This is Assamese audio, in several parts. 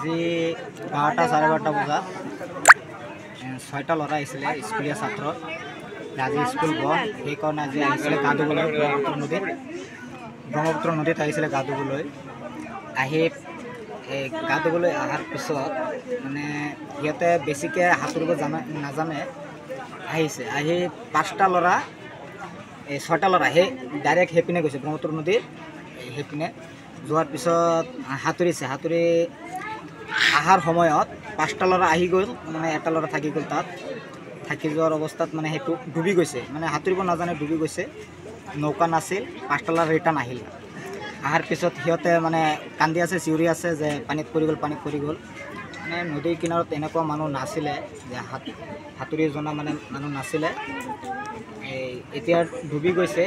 আজি 12টা 12:30 বজাত 6টা ল'ৰা আহিছিলে স্কুলীয়া ছাত্ৰ। আজি স্কুল বন্ধ, সেইকাৰণে আজি আহিছিলে গা ধুবলৈ ব্ৰহ্মপুত্ৰ নদীত আহিছিলে গা ধুবলৈ। আহি গা ধুবলৈ অহাৰ পিছত মানে সিহঁতে বেছিকৈ সাঁতুৰিব নাজানে। আহিছে, আহি 5টা ল'ৰা 6টা ল'ৰা ডাইৰেক্ট সেইপিনে গৈছে ব্ৰহ্মপুত্ৰ নদীৰ সেইপিনে যোৱাৰ পিছত সাঁতুৰি অহাৰ সময়ত 5টা ল'ৰা আহি গ'ল, মানে এটা ল'ৰা থাকি গ'ল। তাত থাকি যোৱাৰ অৱস্থাত মানে সেইটো ডুবি গৈছে, মানে সাঁতুৰিব নাজানে, ডুবি গৈছে। নৌকা নাছিল, 5টা ল'ৰা ৰিটাৰ্ণ আহিল। অহাৰ পিছত সিহঁতে মানে কান্দি আছে, চিঞৰি আছে যে পানীত পৰি গ'ল। মানে নদীৰ কিনাৰত এনেকুৱা মানুহ নাছিলে যে সাঁতুৰি জনা মানে মানুহ নাছিলে। এতিয়া ডুবি গৈছে।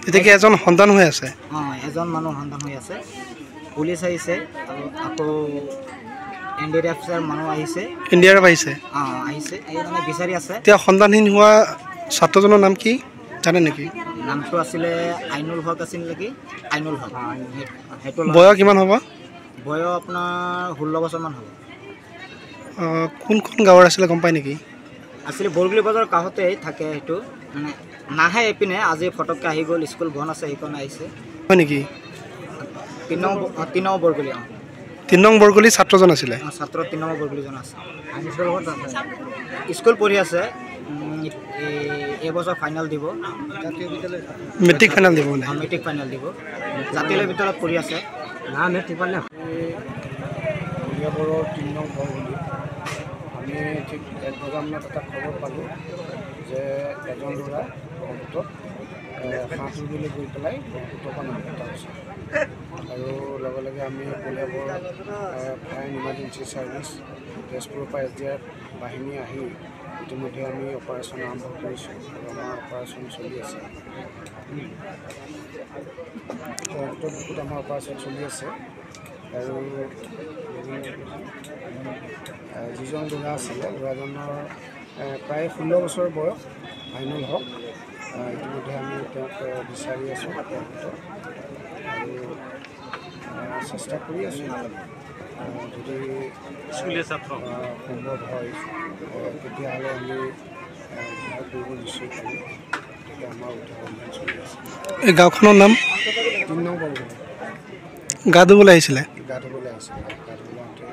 এতিয়া কি এজন সন্ধান হৈ আছে? এজন মানুহ সন্ধান হৈ আছে। পুলিচ আহিছে আৰু আকৌ NDRFৰ মানুহ আহিছে। NDRF আহিছে? আহিছে, এই মানে বিচাৰি আছে। এতিয়া সন্ধানহীন হোৱা ছাত্ৰজনৰ নাম কি জানে নেকি? নামটো আছিলে আইনুল হক আছিল নেকি? আইনুল হক। সেইটো বয়স কিমান হ'ব? বয়স আপোনাৰ 16 বছৰমান হ'ব। কোনখন গাঁৱৰ আছিলে গম পায় নেকি? আছিলে বৰগুলি বজাৰৰ কাষতেই থাকে। সেইটো মানে নাহে এইপিনে, আজি ফটককৈ আহি গ'ল, স্কুল বন্ধ আছে সেইকাৰণে আহিছে। হয় নেকি? 3 নং বৰগুলি। 3 নং বৰগুলি ছাত্ৰজন আছিলে? ছাত্ৰ 3 নম্বৰ বৰগুলিজন আছে। স্কুল পঢ়ি আছে, এইবছৰ ফাইনেল দিব। মেট্ৰিক ফাইনেল দিব মানে? মেট্ৰিক ফাইনেল দিব। জাতীয় বিদ্যালয়ত পঢ়ি আছে। Matric final. কলিয়াবৰৰ 3 নং বৰগুলি আমি ঠিক 1 বজামানত এটা খবৰ পালোঁ যে এজন ল'ৰা ব্ৰহ্মপুত্ৰত সাঁতুৰিবলৈ গৈ পেলাই ব্ৰহ্মপুত্ৰৰ পৰা নাম কটা হৈছে। আৰু লগে লগে আমি কলিয়াবৰ ফায়াৰ ইমাৰ্জেঞ্চি ছাৰ্ভিচ, তেজপুৰৰ পৰা SDRF বাহিনী আহি ইতিমধ্যে আমি অপাৰেশ্যন আৰম্ভ কৰিছোঁ আৰু আমাৰ অপাৰেশ্যন চলি আছে। ব্ৰহ্মপুত্ৰৰ বুকুত আমাৰ অপাৰেশ্যন চলি আছে। আৰু যিজন ল'ৰা আছিলে, ল'ৰাজনৰ প্ৰায় 16 বছৰ বয়স, আইনুল হক। ইতিমধ্যে আমি তেওঁক বিচাৰি আছোঁ আৰু চেষ্টা কৰি আছোঁ। যদি স্কুলীয়া ছাত্ৰ সম্ভৱ হয় তেতিয়াহ'লে আমি উদ্ধাৰ কৰিব নিশ্চয় পাৰিম। গতিকে আমাৰ উদ্ধাৰ অভিযান চলি আছে। এই গাঁওখনৰ নাম? 3 নং বৰগুলি। গা ধুবলৈ আহিছিলে? গা ধুবলৈ আহিছিলে। গা ধুবলৈ আহোঁতে